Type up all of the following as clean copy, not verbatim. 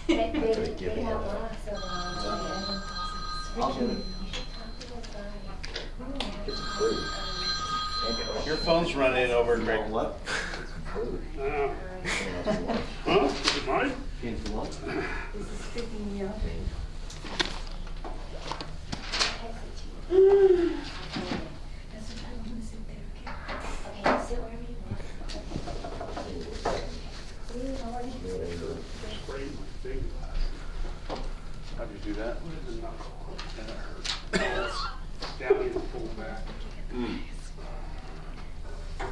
They have lots of I'll get it. Get some food. Your phone's running over, Greg. What? Food. Huh? Is it mine? Came for lunch? This is picking me up. That's what I want to sit there. Okay, sit wherever you want. Sprained my finger. How'd you do that? With the knuckle. And it hurt. Down and pull back.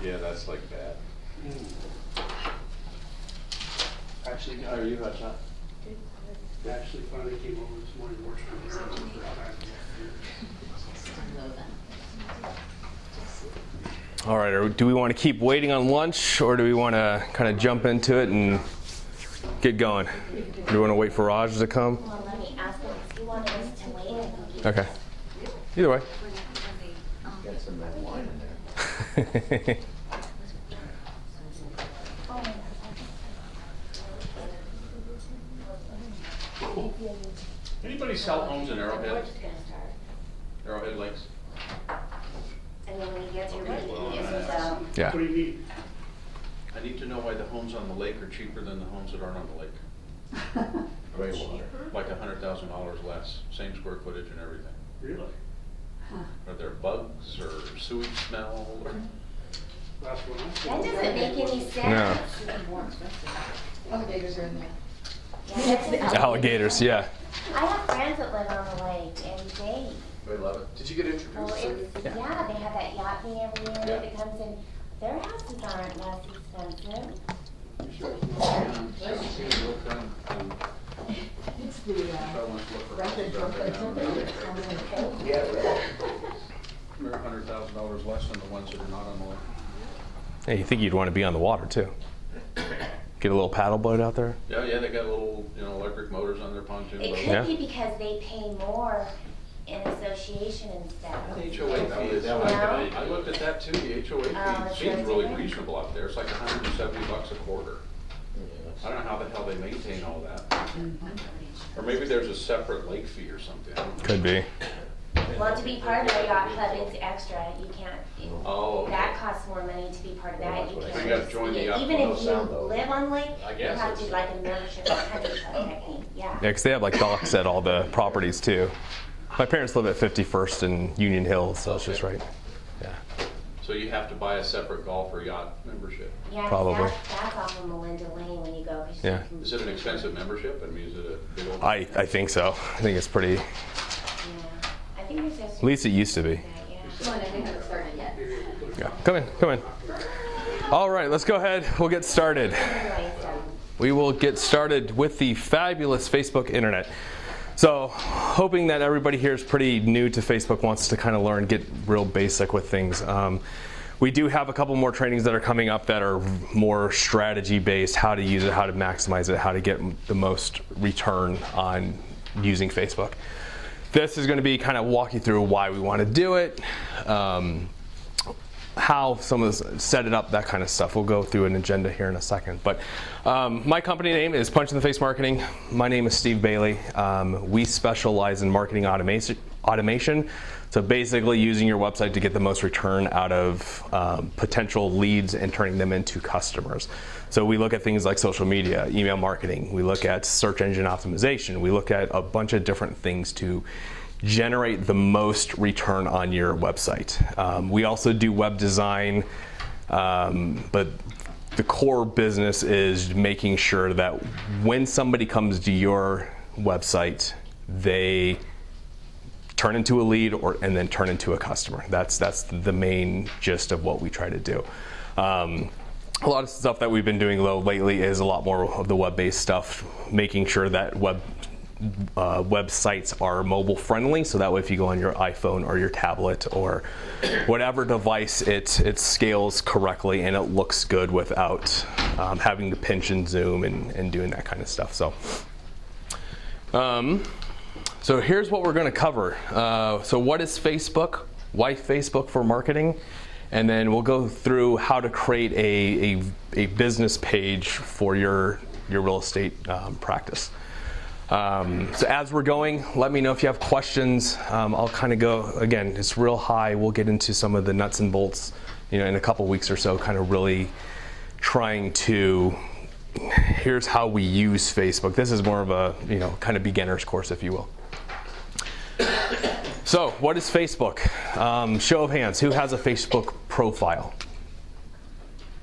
Yeah, that's like bad. Actually, Are you hot shot? actually finally came over this morning, washed my hands for All right, or do we want to keep waiting on lunch, or do we want to kind of jump into it and get going? Do we want to wait for Raj to come? Well, let me ask him if he wanted us to wait. I think he Okay. Either way. Got some red wine in there. Anybody sell homes in We're Arrowhead? just gonna start. Arrowhead Lakes? And then when he gets here, we Okay, well, can use I'm his, Yeah. What do you need? I need to know why the homes on the lake are cheaper than the homes that aren't on the lake. Gray water. Like $100,000 less, same square footage and everything. Really? Are there bugs or sewage smell or? Last one I that saw. doesn't make any sense. No. Alligators are in there. Yeah, that's- Alligators, yeah. I have friends that live on the lake and they, They love it. Did you get oh, introduced? it's, yeah, they have that yacht thing every year Yeah. that comes in. Their houses aren't less expensive. You sure? See a real friend who It's the wants to look for rapid houses out growth there that's now. over there. Yeah, really. They're $100,000 less than the ones that are not on the lake. Hey, you think you'd want to be on the water too? Get a little paddle boat out there. Yeah, they got little, electric motors on their pontoon It boat. could Yeah. be because they pay more in association and stuff. HOA fees. No? I looked at that too, the HOA fee that's seems right. really reasonable out there. It's like $170 a quarter. I don't know how the hell they maintain all that. Or maybe there's a separate lake fee or something. Could be. Well, to be part of the yacht club, it's extra. You can't, Oh, that okay. costs more money to be part of that. You So can't. you gotta join the just- yacht Even club. if you Sound though. live on the lake, I you guess have to it's- like a membership or country club type thing, yeah. Yeah, because they have like docks at all the properties too. My parents live at 51st and Union Hills, so it's just Okay. right. Yeah. So you have to buy a separate golf or yacht membership. Yeah, 'cause Probably. that's off of Melinda Lane when you go. 'cause you Yeah. can- Is it an expensive membership? I mean, is it a big old? I think so. I think it's pretty. Yeah. I think there's just. At least it used to be. Yeah. Come on, I haven't started yet. Yeah. Come in. Come in. All right, let's go ahead. We'll get started. Anyway, so. We will get started with the fabulous Facebook internet. So, hoping that everybody here is pretty new to Facebook, wants to kind of learn, get real basic with things. We do have a couple more trainings that are coming up that are more strategy based, how to use it, how to maximize it, how to get the most return on using Facebook. This is going to be kind of walk you through why we want to do it, how some of this, set it up, that kind of stuff. We'll go through an agenda here in a second. But my company name is Punch in the Face Marketing. My name is Steve Bailey. We specialize in marketing automation. So basically using your website to get the most return out of potential leads and turning them into customers. So we look at things like social media, email marketing. We look at search engine optimization. We look at a bunch of different things to generate the most return on your website. We also do web design, but the core business is making sure that when somebody comes to your website, they turn into a lead and then turn into a customer. That's the main gist of what we try to do. A lot of stuff that we've been doing lately is a lot more of the web-based stuff, making sure that websites are mobile friendly, so that way if you go on your iPhone or your tablet or whatever device, it scales correctly and it looks good without having to pinch and zoom and doing that kind of stuff. So here's what we're going to cover. So what is Facebook? Why Facebook for marketing? And then we'll go through how to create a business page for your real estate practice. So as we're going, let me know if you have questions. I'll kind of go, again, it's real high. We'll get into some of the nuts and bolts, in a couple weeks or so, kind of really trying to, here's how we use Facebook. This is more of a, kind of beginner's course, if you will. So what is Facebook? Show of hands, who has a Facebook profile?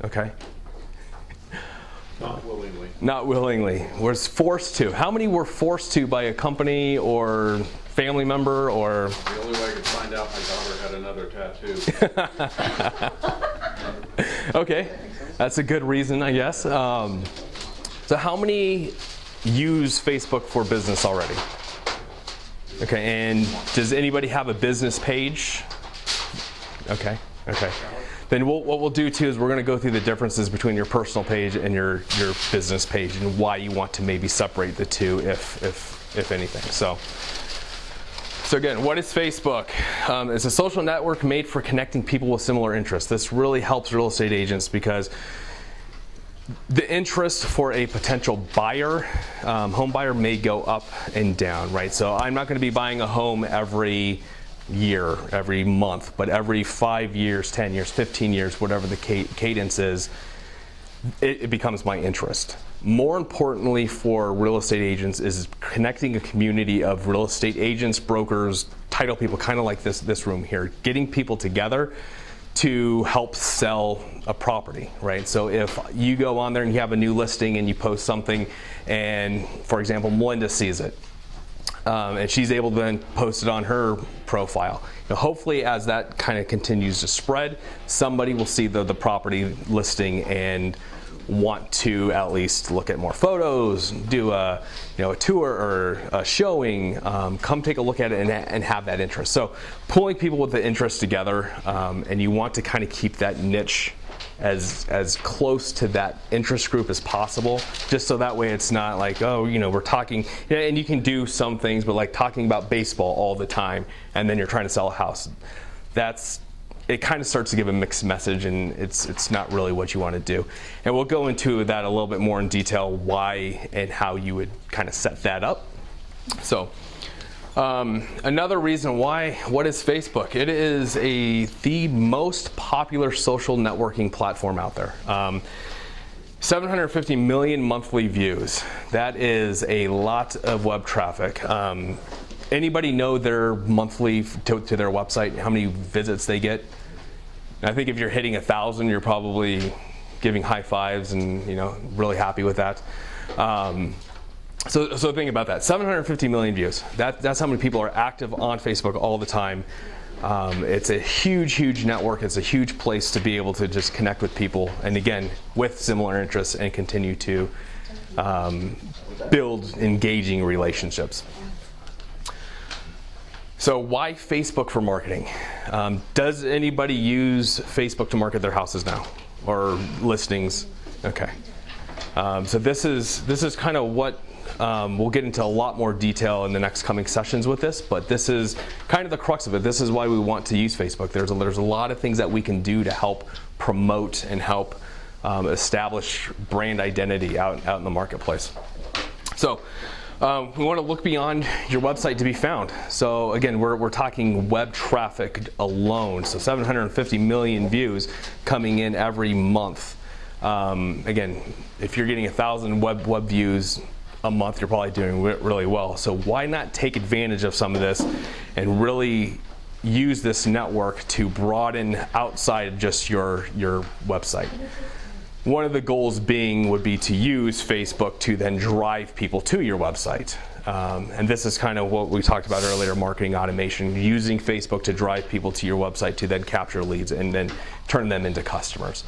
Okay. Not willingly. Not willingly. Was forced to. How many were forced to by a company or family member or? The only way I could find out my daughter had another tattoo. Okay, that's a good reason, I guess. So how many use Facebook for business already? Okay, and does anybody have a business page? Okay. Then what we'll do too is we're going to go through the differences between your personal page and your business page and why you want to maybe separate the two, if anything. So again, what is Facebook? It's a social network made for connecting people with similar interests. This really helps real estate agents because the interest for a potential buyer, home buyer, may go up and down, right? So I'm not going to be buying a home every year, every month, but every 5 years, 10 years, 15 years, whatever the cadence is, it becomes my interest. More importantly for real estate agents is connecting a community of real estate agents, brokers, title people, kind of like this room here, getting people together to help sell a property, right? So if you go on there and you have a new listing and you post something and, for example, Melinda sees it, and she's able to then post it on her profile. Hopefully as that kind of continues to spread, somebody will see the property listing and want to at least look at more photos, do a tour or a showing, come take a look at it and have that interest. So pulling people with the interest together, and you want to kind of keep that niche as close to that interest group as possible, just so that way it's not like, we're talking, and you can do some things, but like talking about baseball all the time and then you're trying to sell a house. It kind of starts to give a mixed message, and it's not really what you want to do. And we'll go into that a little bit more in detail, why and how you would kind of set that up. So another reason why, what is Facebook? It is the most popular social networking platform out there. 750 million monthly views. That is a lot of web traffic. Anybody know their monthly to their website, how many visits they get? I think if you're hitting 1,000, you're probably giving high fives and really happy with that. So think about that. 750 million views. That's how many people are active on Facebook all the time. It's a huge network. It's a huge place to be able to just connect with people, and again, with similar interests, and continue to build engaging relationships. So why Facebook for marketing? Does anybody use Facebook to market their houses now or listings? Okay. So this is kind of what we'll get into a lot more detail in the next coming sessions with this, but this is kind of the crux of it. This is why we want to use Facebook. There's a lot of things that we can do to help promote and help establish brand identity out in the marketplace. So we want to look beyond your website to be found. So again, we're talking web traffic alone. So 750 million views coming in every month. Again, if you're getting 1,000 web views a month, you're probably doing really well. So why not take advantage of some of this and really use this network to broaden outside just your website? One of the goals would be to use Facebook to then drive people to your website. And this is kind of what we talked about earlier, marketing automation, using Facebook to drive people to your website to then capture leads and then turn them into customers.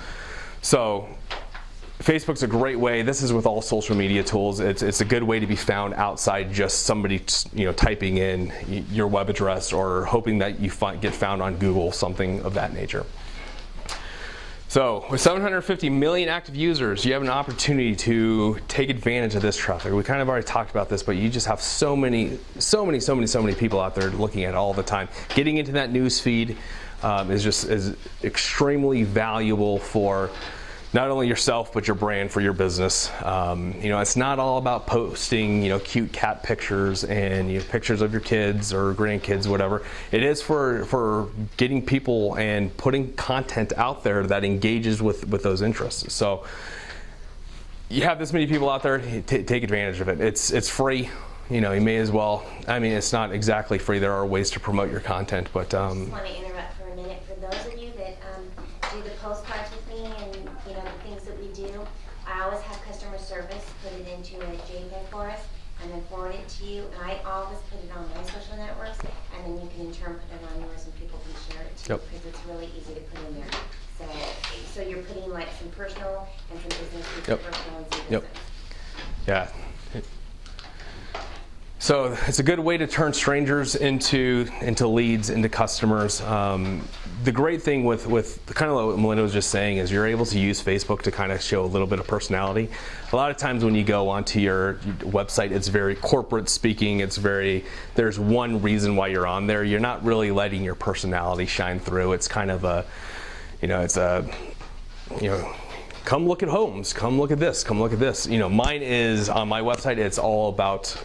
So Facebook's a great way. This is with all social media tools. It's a good way to be found outside just somebody typing in your web address or hoping that you get found on Google, something of that nature. So with 750 million active users, you have an opportunity to take advantage of this traffic. We kind of already talked about this, but you just have so many people out there looking at it all the time. Getting into that news feed is extremely valuable for not only yourself but your brand for your business. It's not all about posting cute cat pictures and pictures of your kids or grandkids, whatever. It is for getting people and putting content out there that engages with those interests. So you have this many people out there, take advantage of it. It's free. You may as well. I mean, it's not exactly free. There are ways to promote your content, but I just want to interrupt for a minute. For those of you that do the postcards with me and the things that we do, I always have customer service put it into a JPEG for us and then forward it to you. And I always put it on my social networks, and then you can in turn put it on yours, and people can share it too, because it's really easy to put in there. So you're putting like some personal and some business, some personal and some business. Yeah. So it's a good way to turn strangers into leads, into customers. The great thing with kind of what Melinda was just saying is you're able to use Facebook to kind of show a little bit of personality. A lot of times when you go onto your website, it's very corporate speaking. There's one reason why you're on there. You're not really letting your personality shine through. It's kind of come look at homes, come look at this, come look at this. Mine is on my website. It's all about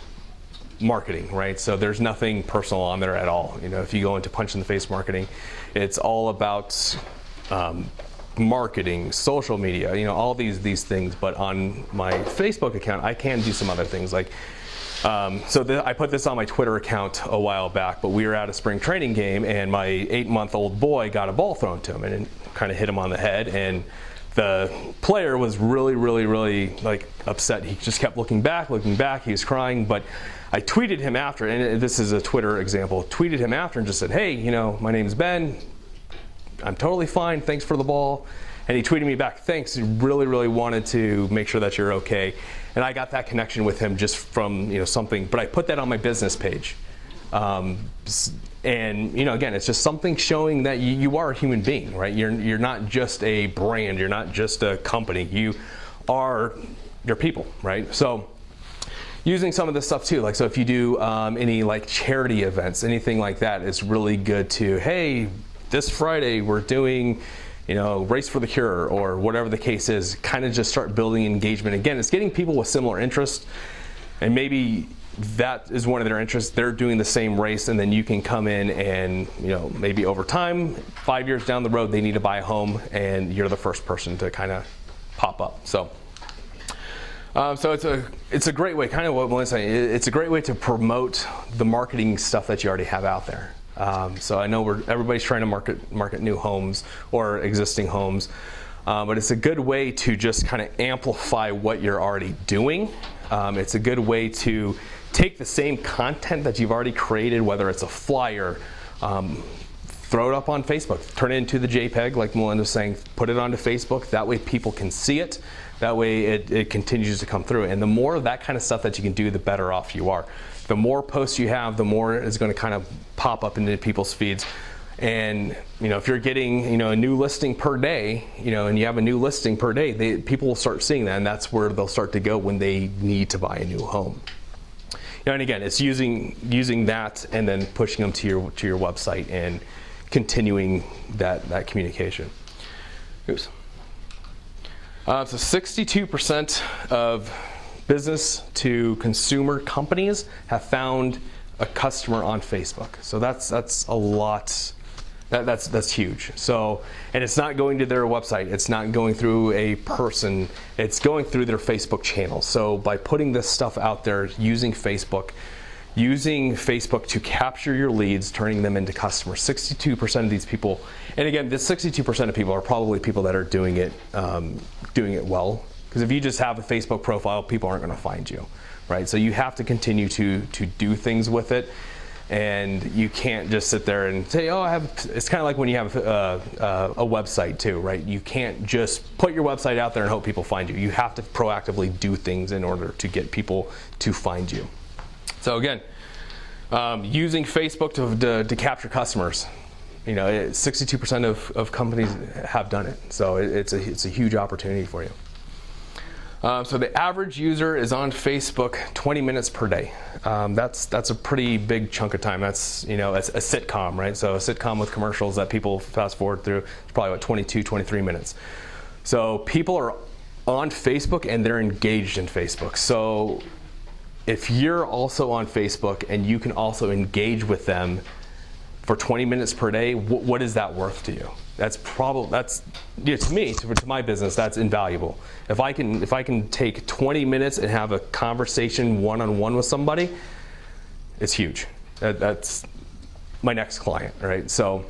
marketing, right? So there's nothing personal on there at all. If you go into Punch in the Face marketing, it's all about marketing, social media, all these things. But on my Facebook account, I can do some other things like. I put this on my Twitter account a while back, but we were at a spring training game, and my 8-month-old boy got a ball thrown to him and it kind of hit him on the head, and the player was really, really, really upset. He just kept looking back. He was crying, but I tweeted him after, and this is a Twitter example, tweeted him after and just said, hey, my name's Ben. I'm totally fine. Thanks for the ball. And he tweeted me back, thanks. He really, really wanted to make sure that you're okay. And I got that connection with him just from something, but I put that on my business page. And again, it's just something showing that you are a human being, right? You're not just a brand. You're not just a company. You're people, right? So using some of this stuff too, so if you do any charity events, anything like that, it's really good to, hey, this Friday we're doing Race for the Cure or whatever the case is, kind of just start building engagement. Again, it's getting people with similar interests, and maybe that is one of their interests. They're doing the same race, and then you can come in and maybe over time, 5 years down the road, they need to buy a home, and you're the first person to kind of pop up. So it's a great way, kind of what Melissa's saying. It's a great way to promote the marketing stuff that you already have out there. So I know everybody's trying to market new homes or existing homes, but it's a good way to just kind of amplify what you're already doing. It's a good way to take the same content that you've already created, whether it's a flyer, throw it up on Facebook, turn it into the JPEG, like Melinda was saying, put it onto Facebook. That way people can see it. That way it continues to come through. And the more of that kind of stuff that you can do, the better off you are. The more posts you have, the more it's going to kind of pop up into people's feeds. And if you're getting a new listing per day, and you have a new listing per day, people will start seeing that, and that's where they'll start to go when they need to buy a new home. And again, it's using that and then pushing them to your website and continuing that communication. Oops. So 62% of business to consumer companies have found a customer on Facebook. So that's a lot. That's huge. So, and it's not going to their website. It's not going through a person. It's going through their Facebook channel. So by putting this stuff out there, using Facebook to capture your leads, turning them into customers. 62% of these people, and again, this 62% of people are probably people that are doing it well. Because if you just have a Facebook profile, people aren't going to find you, right? So you have to continue to do things with it, and you can't just sit there and say, "Oh, I have." It's kind of like when you have a website too, right? You can't just put your website out there and hope people find you. You have to proactively do things in order to get people to find you. So again, using Facebook to capture customers. 62% of companies have done it. So it's a huge opportunity for you. So the average user is on Facebook 20 minutes per day. That's a pretty big chunk of time. That's a sitcom, right? So a sitcom with commercials that people fast forward through, it's probably about 22, 23 minutes. So people are on Facebook and they're engaged in Facebook. So if you're also on Facebook and you can also engage with them for 20 minutes per day, what is that worth to you? That's to me, to my business, that's invaluable. If I can take 20 minutes and have a conversation one-on-one with somebody, it's huge. That's my next client, right? So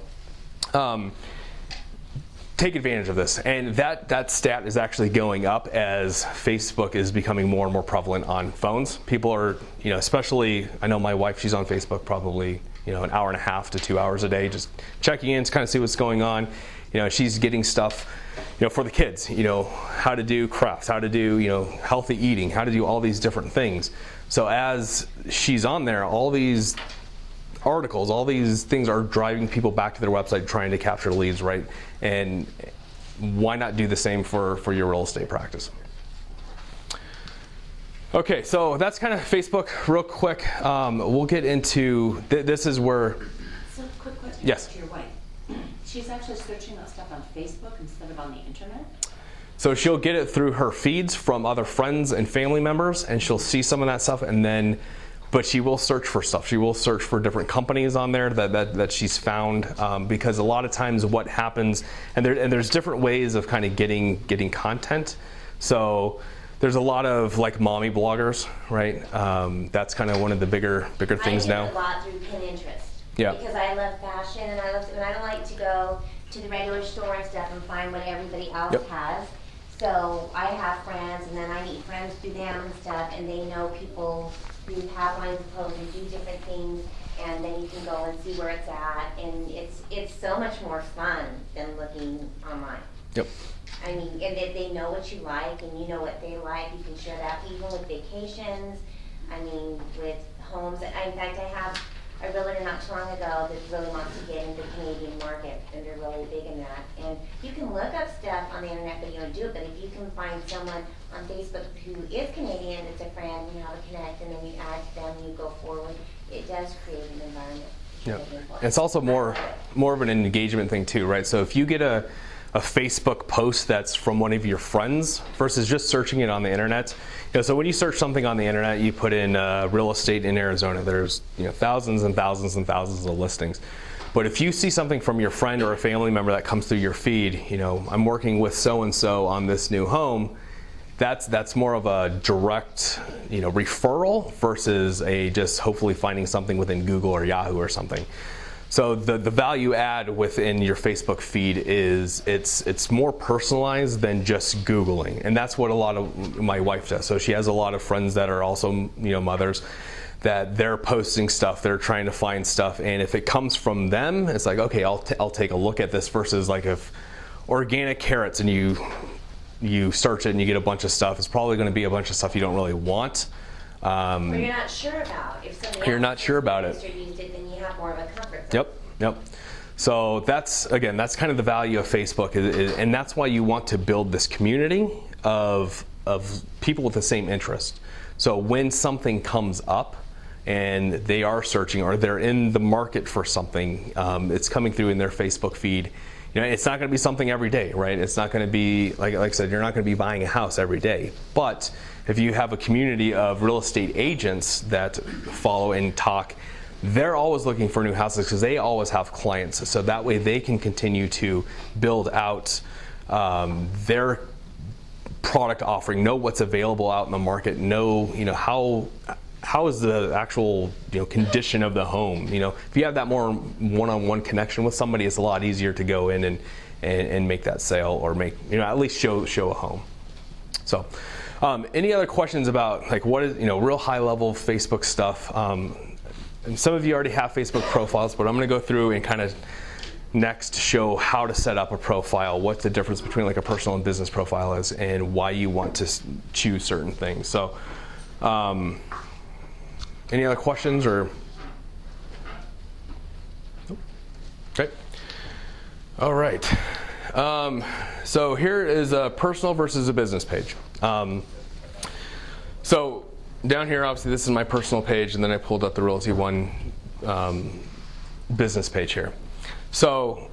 take advantage of this. And that stat is actually going up as Facebook is becoming more and more prevalent on phones. People are, especially, I know my wife, she's on Facebook probably, an hour and a half to 2 hours a day, just checking in to kind of see what's going on. She's getting stuff, for the kids, how to do crafts, how to do, healthy eating, how to do all these different things. So as she's on there, all these articles, all these things are driving people back to their website trying to capture leads, right? And why not do the same for your real estate practice? Okay, so that's kind of Facebook real quick. We'll get into, this is where... So quick question yes. to your wife. She's actually searching that stuff on Facebook instead of on the internet? So she'll get it through her feeds from other friends and family members, and she'll see some of that stuff, and then but she will search for stuff. She will search for different companies on there that she's found, because a lot of times what happens, and there's different ways of kind of getting content. So there's a lot of like mommy bloggers, right? That's kind of one of the bigger things now. I do a lot through Pinterest. Yeah. Because I love fashion and I don't like to go to the regular store and stuff and find what everybody else Yep. has. So I have friends, and then I meet friends through them and stuff, and they know people who have lines of clothes and do different things, and then you can go and see where it's at, and it's so much more fun than looking online. Yep. I mean, and that they know what you like, and you know what they like. You can share that even with vacations. I mean, with homes. In fact, I have a realtor not too long ago that really wants to get into the Canadian market, and they're really big in that. And you can look up stuff on the internet, but you don't do it. But if you can find someone on Facebook who is Canadian that's a friend, you know how to connect, and then you add to them, and you go forward, it does create an environment. Yeah. It's also more of an engagement thing too, right? So if you get a Facebook post that's from one of your friends versus just searching it on the internet. So when you search something on the internet, you put in real estate in Arizona. There's thousands and thousands and thousands of listings. But if you see something from your friend or a family member that comes through your feed, I'm working with so-and-so on this new home, that's more of a direct referral versus a just hopefully finding something within Google or Yahoo or something. So the value add within your Facebook feed is it's more personalized than just Googling, and that's what a lot of my wife does. So she has a lot of friends that are also mothers that they're posting stuff, they're trying to find stuff, and if it comes from them, it's like, okay, I'll take a look at this, versus like if organic carrots and you search it and you get a bunch of stuff, it's probably going to be a bunch of stuff you don't really want. Or you're not sure about. If somebody You're not sure about it. used it, then you have more of a comfort zone. Yep. So that's kind of the value of Facebook, and that's why you want to build this community of people with the same interest. So when something comes up and they are searching or they're in the market for something, it's coming through in their Facebook feed. It's not going to be something every day, right? It's not going to be, like I said, you're not going to be buying a house every day. But if you have a community of real estate agents that follow and talk, they're always looking for new houses because they always have clients. So that way they can continue to build out their product offering, know what's available out in the market, know how is the actual condition of the home. If you have that more one-on-one connection with somebody, it's a lot easier to go in and make that sale, or make at least show a home. So any other questions about like what is real high level Facebook stuff? And some of you already have Facebook profiles, but I'm going to go through and kind of next show how to set up a profile, what the difference between like a personal and business profile is, and why you want to choose certain things. So any other questions or? Nope. Okay. All right. So here is a personal versus a business page. So down here, obviously, this is my personal page, and then I pulled up the Realty One business page here. So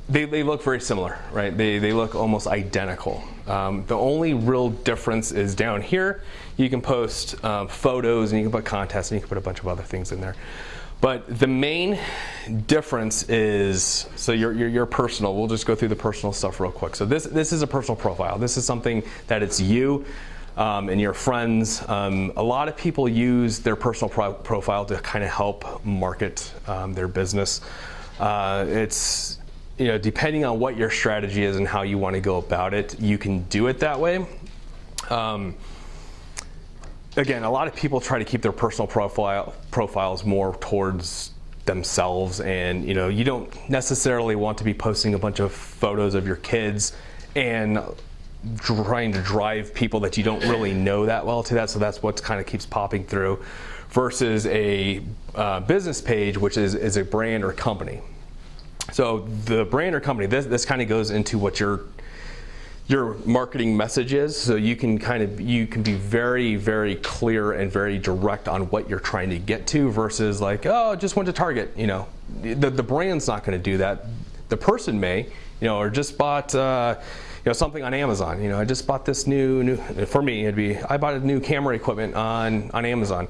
they look very similar, right? They look almost identical. The only real difference is down here. You can post photos, and you can put contests, and you can put a bunch of other things in there. But the main difference is, so your personal, we'll just go through the personal stuff real quick. So this is a personal profile. This is something that it's you and your friends. A lot of people use their personal profile to kind of help market their business. It's, depending on what your strategy is and how you want to go about it, you can do it that way. Again, a lot of people try to keep their personal profiles more towards themselves, and you don't necessarily want to be posting a bunch of photos of your kids and trying to drive people that you don't really know that well to that. So that's what kind of keeps popping through, versus a business page, which is a brand or company. So the brand or company, this kind of goes into what your marketing message is. So you can be very, very clear and very direct on what you're trying to get to, versus like, oh, just went to Target. The brand's not going to do that. The person may, or just bought something on Amazon. I just bought this new, for me it'd be, I bought a new camera equipment on Amazon.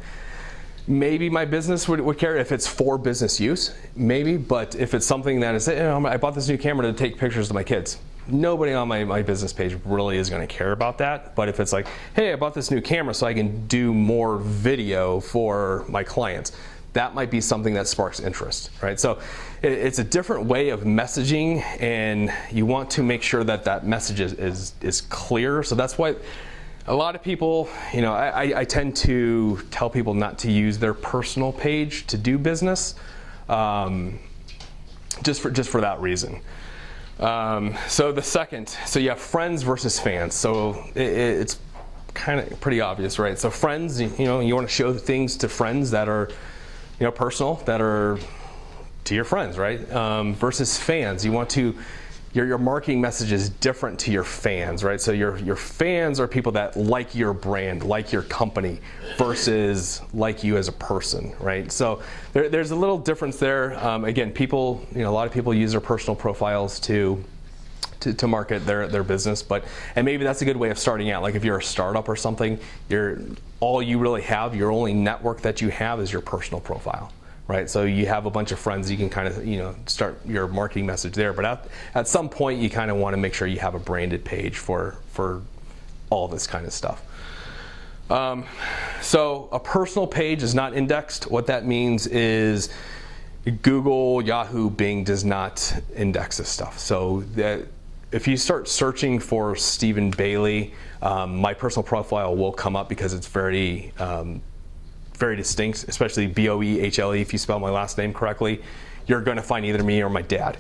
Maybe my business would care if it's for business use, maybe, but if it's something that is, I bought this new camera to take pictures of my kids, nobody on my business page really is going to care about that. But if it's like, hey, I bought this new camera so I can do more video for my clients, that might be something that sparks interest, right? So it's a different way of messaging, and you want to make sure that message is clear. So that's why a lot of people, I tend to tell people not to use their personal page to do business, just for that reason. So the second, so you have friends versus fans. So it's kind of pretty obvious, right? So friends, you want to show things to friends that are, personal, that are to your friends, right? Versus fans, you want to, your marketing message is different to your fans, right? So your fans are people that like your brand, like your company, versus like you as a person, right? So there's a little difference there. Again, people, a lot of people use their personal profiles to market their business, and maybe that's a good way of starting out. Like if you're a startup or something, all you really have, your only network that you have is your personal profile. Right, so you have a bunch of friends, you can kind of start your marketing message there. But at some point, you kind of want to make sure you have a branded page for all this kind of stuff. So a personal page is not indexed. What that means is Google, Yahoo, Bing does not index this stuff. So if you start searching for Stephen Bailey, my personal profile will come up because it's very distinct, especially Boehle, if you spell my last name correctly. You're going to find either me or my dad.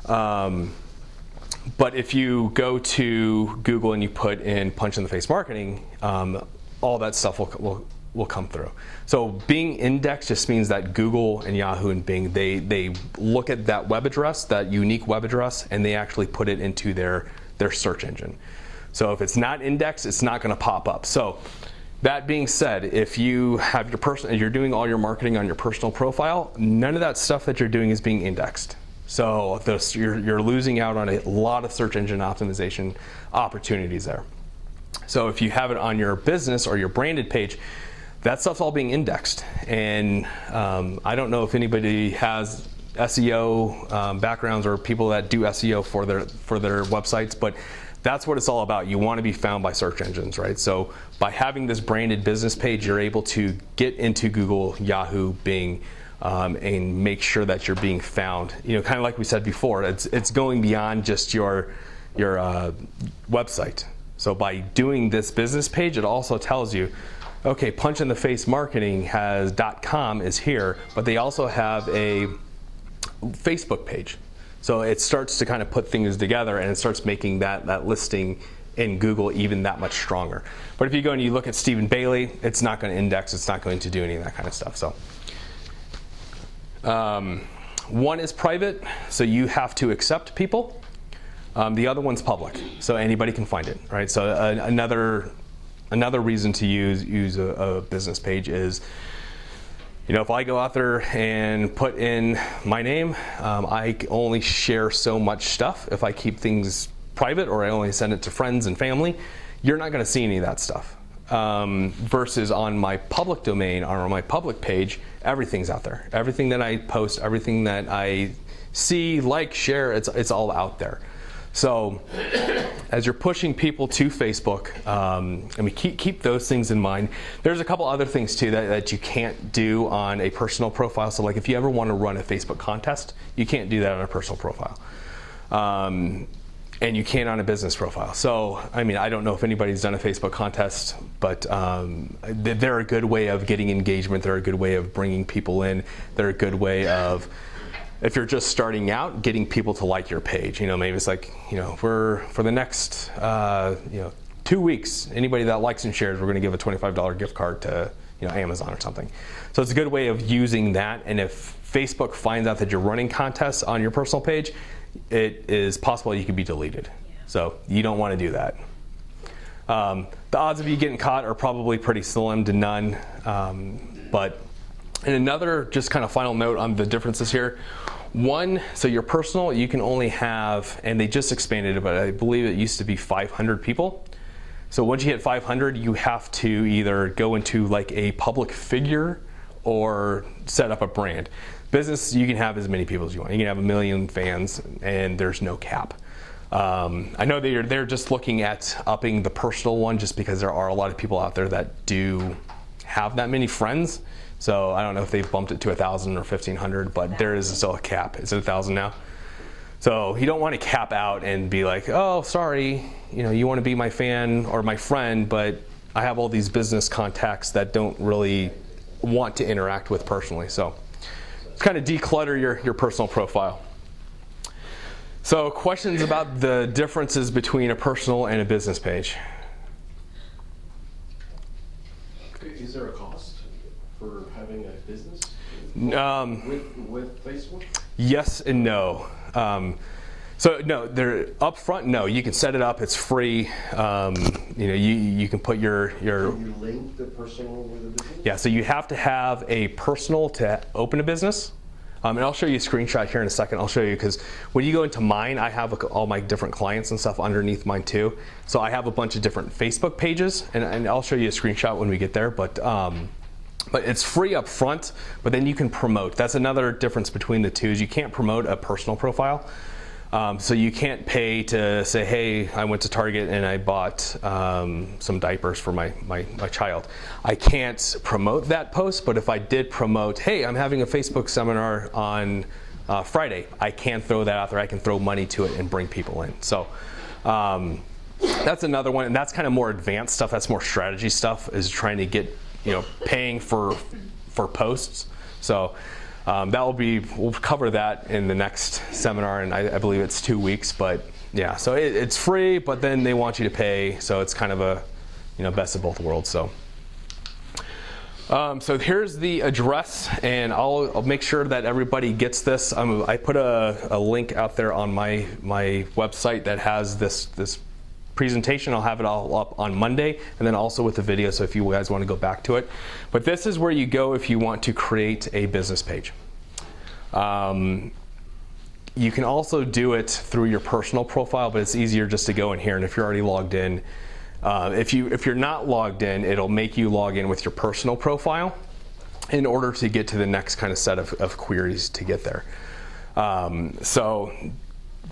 But if you go to Google and you put in Punch in the Face Marketing, all that stuff will come through. So being indexed just means that Google and Yahoo and Bing, they look at that web address, that unique web address, and they actually put it into their search engine. So if it's not indexed, it's not going to pop up. So that being said, if you have you're doing all your marketing on your personal profile, none of that stuff that you're doing is being indexed. So you're losing out on a lot of search engine optimization opportunities there. So if you have it on your business or your branded page, that stuff's all being indexed. And I don't know if anybody has SEO backgrounds or people that do SEO for their websites, but that's what it's all about. You want to be found by search engines, right? So by having this branded business page, you're able to get into Google, Yahoo, Bing, and make sure that you're being found. Kind of like we said before, it's going beyond just your website. So by doing this business page, it also tells you, okay, Punch in the Face Marketing has .com is here, but they also have a Facebook page. So it starts to kind of put things together, and it starts making that listing in Google even that much stronger. But if you go and you look at Stephen Bailey, it's not going to index, it's not going to do any of that kind of stuff. So one is private, so you have to accept people. The other one's public, so anybody can find it, right? So another reason to use a business page is if I go out there and put in my name, I only share so much stuff. If I keep things private or I only send it to friends and family, you're not going to see any of that stuff. Versus on my public domain or on my public page, everything's out there. Everything that I post, everything that I see, like, share, it's all out there. So as you're pushing people to Facebook, keep those things in mind. There's a couple other things too that you can't do on a personal profile. So like if you ever want to run a Facebook contest, you can't do that on a personal profile. And you can't on a business profile. So, I don't know if anybody's done a Facebook contest, but they're a good way of getting engagement. They're a good way of bringing people in. They're a good way of, if you're just starting out, getting people to like your page. Maybe it's like, for the next 2 weeks, anybody that likes and shares, we're going to give a $25 gift card to Amazon or something. So it's a good way of using that. And if Facebook finds out that you're running contests on your personal page, it is possible you could be deleted. So you don't want to do that. The odds of you getting caught are probably pretty slim to none. And another just kind of final note on the differences here. One, so your personal, you can only have, and they just expanded it, but I believe it used to be 500 people. So once you hit 500, you have to either go into like a public figure or set up a brand. Business, you can have as many people as you want. You can have 1 million fans, and there's no cap. I know they're just looking at upping the personal one, just because there are a lot of people out there that do have that many friends. So I don't know if they've bumped it to 1,000 or 1,500, but there is still a cap. Is it 1,000 now? So you don't want to cap out and be like, oh, sorry, you want to be my fan or my friend, but I have all these business contacts that don't really want to interact with personally. So kind of declutter your personal profile. So questions about the differences between a personal and a business page? Is there a cost for having a business with Facebook? Yes and no. So no, they're up front. No, you can set it up. It's free. You can put your. Can you link the personal with a business? Yeah. So you have to have a personal to open a business. And I'll show you a screenshot here in a second. I'll show you, because when you go into mine, I have all my different clients and stuff underneath mine too. So I have a bunch of different Facebook pages, and I'll show you a screenshot when we get there. But it's free up front, but then you can promote. That's another difference between the two, is you can't promote a personal profile. So you can't pay to say, hey, I went to Target and I bought some diapers for my child. I can't promote that post, but if I did promote, hey, I'm having a Facebook seminar on Friday, I can throw that out there. I can throw money to it and bring people in. So that's another one, and that's kind of more advanced stuff. That's more strategy stuff, is trying to get, paying for posts. So we'll cover that in the next seminar, and I believe it's 2 weeks, but yeah, so it's free, but then they want you to pay, so it's kind of a, best of both worlds. So here's the address, and I'll make sure that everybody gets this. I put a link out there on my website that has this presentation. I'll have it all up on Monday, and then also with the video, so if you guys want to go back to it. But this is where you go if you want to create a business page. You can also do it through your personal profile, but it's easier just to go in here, and if you're already logged in, if you're not logged in, it'll make you log in with your personal profile in order to get to the next kind of set of queries to get there. So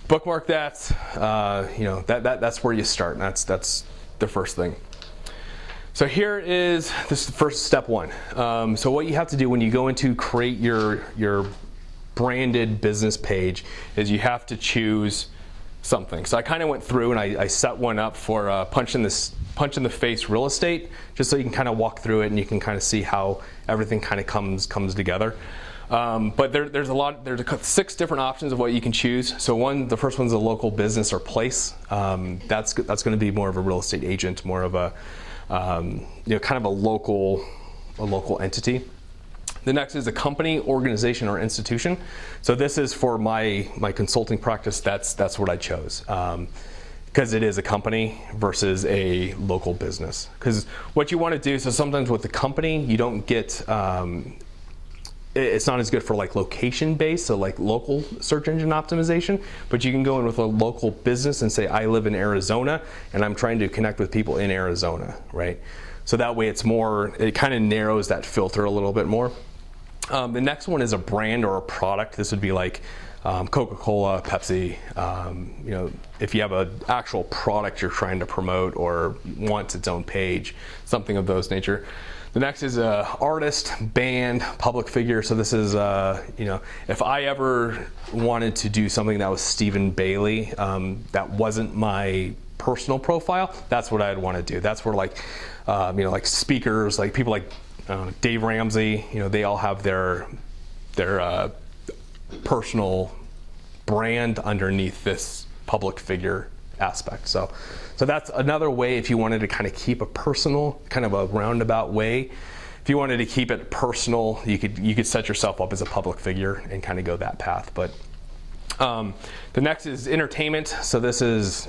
bookmark that. That's where you start, and that's the first thing. So this is the first step one. So what you have to do when you go into create your branded business page is you have to choose something. So I kind of went through and I set one up for punch in the face real estate, just so you can kind of walk through it and you can kind of see how everything kind of comes together. But there's 6 different options of what you can choose. So the first one's a local business or place. That's going to be more of a real estate agent, more of a kind of a local entity. The next is a company, organization, or institution. So this is for my consulting practice. That's what I chose, because it is a company versus a local business. Because what you want to do, so sometimes with the company, you don't get it's not as good for like location based, so like local search engine optimization, but you can go in with a local business and say, I live in Arizona and I'm trying to connect with people in Arizona, right? So that way it kind of narrows that filter a little bit more. The next one is a brand or a product. This would be like Coca-Cola, Pepsi. If you have an actual product you're trying to promote or wants its own page, something of those nature. The next is artist, band, public figure. So this is, if I ever wanted to do something that was Stephen Bailey, that wasn't my personal profile, that's what I'd want to do. That's where like speakers, like people like Dave Ramsey, they all have their personal brand underneath this public figure aspect. So that's another way if you wanted to kind of keep a personal, kind of a roundabout way. If you wanted to keep it personal, you could set yourself up as a public figure and kind of go that path. But the next is entertainment. So this is,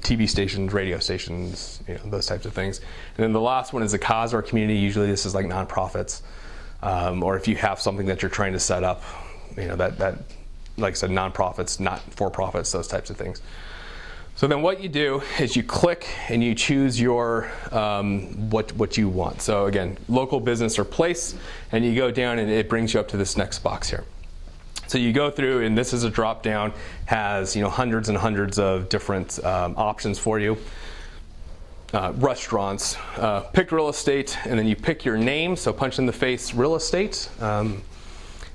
TV stations, radio stations, those types of things. And then the last one is a cause or community. Usually this is like nonprofits, or if you have something that you're trying to set up, that like I said, nonprofits, not for-profits, those types of things. So then what you do is you click and you choose your what you want. So again, local business or place, and you go down and it brings you up to this next box here. So you go through, and this is a drop down, has hundreds and hundreds of different options for you. Restaurants, pick real estate, and then you pick your name. So punch in the face real estate.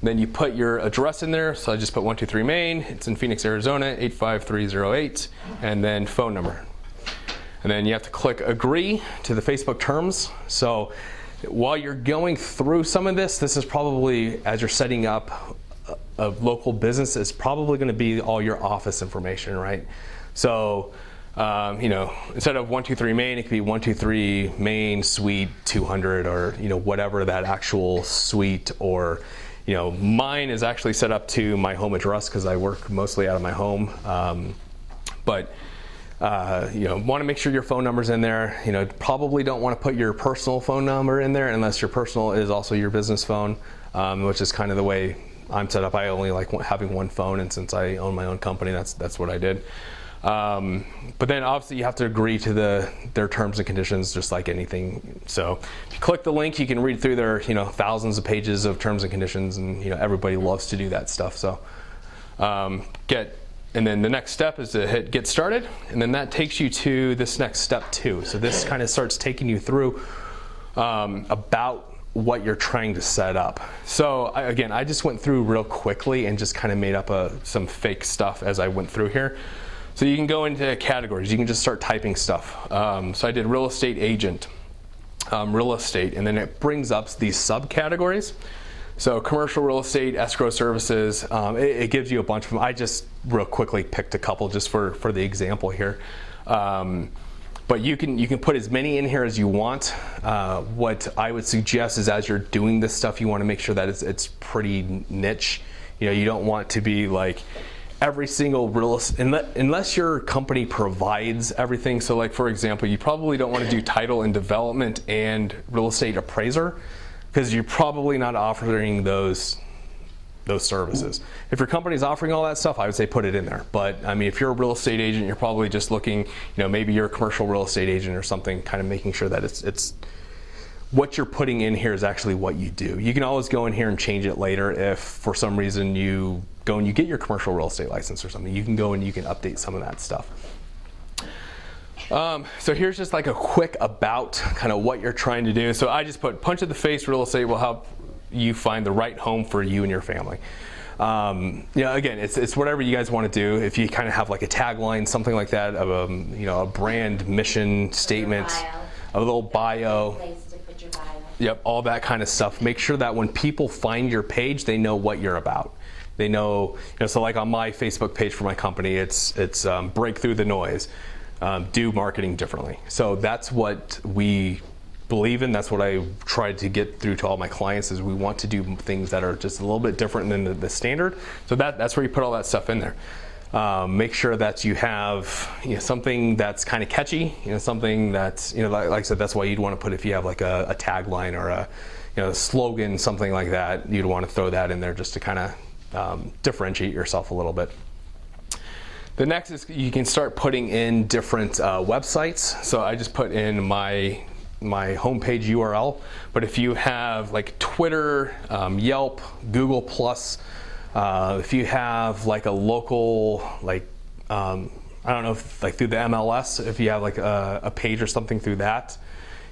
Then you put your address in there. So I just put 123 Main. It's in Phoenix, Arizona, 85308, and then phone number. And then you have to click agree to the Facebook terms. So while you're going through some of this is probably, as you're setting up a local business, is probably going to be all your office information, right? So, instead of 123 Main, it could be 123 Main Suite 200, or whatever that actual suite, or mine is actually set up to my home address because I work mostly out of my home. Want to make sure your phone number's in there. Probably don't want to put your personal phone number in there unless your personal is also your business phone, which is kind of the way I'm set up. I only like having one phone, and since I own my own company, that's what I did. But then obviously you have to agree to their terms and conditions, just like anything. So if you click the link, you can read through their thousands of pages of terms and conditions, and everybody loves to do that stuff. So and then the next step is to hit get started, and then that takes you to this next step 2. So this kind of starts taking you through about what you're trying to set up. So I just went through real quickly and just kind of made up some fake stuff as I went through here. So you can go into categories. You can just start typing stuff. So I did real estate agent, real estate, and then it brings up these subcategories. So commercial real estate, escrow services, it gives you a bunch of them. I just real quickly picked a couple just for the example here. But you can put as many in here as you want. What I would suggest is, as you're doing this stuff, you want to make sure that it's pretty niche. You don't want to be like every single real estate, unless your company provides everything. So like, for example, you probably don't want to do title and development and real estate appraiser, because you're probably not offering those services. If your company's offering all that stuff, I would say put it in there. But I mean, if you're a real estate agent, you're probably just looking, maybe you're a commercial real estate agent or something, kind of making sure that it's what you're putting in here is actually what you do. You can always go in here and change it later if for some reason you go and you get your commercial real estate license or something. You can go and you can update some of that stuff. So here's just like a quick about kind of what you're trying to do. So I just put punch in the face real estate will help you find the right home for you and your family. Again, it's whatever you guys want to do. If you kind of have like a tagline, something like that, of a brand mission statement, a little bio. Place to put your bio. Yep, all that kind of stuff. Make sure that when people find your page, they know what you're about. They know, so like on my Facebook page for my company, it's break through the noise, do marketing differently. So that's what we believe in. That's what I tried to get through to all my clients, is we want to do things that are just a little bit different than the standard. So that's where you put all that stuff in there. Make sure that you have something that's kind of catchy, something that's like I said, that's why you'd want to put, if you have like a tagline or slogan, something like that, you'd want to throw that in there just to kind of differentiate yourself a little bit. The next is you can start putting in different websites. So I just put in my homepage URL, but if you have like Twitter, Yelp, Google Plus, if you have like a local, like I don't know, if, like through the MLS, if you have like a page or something through that,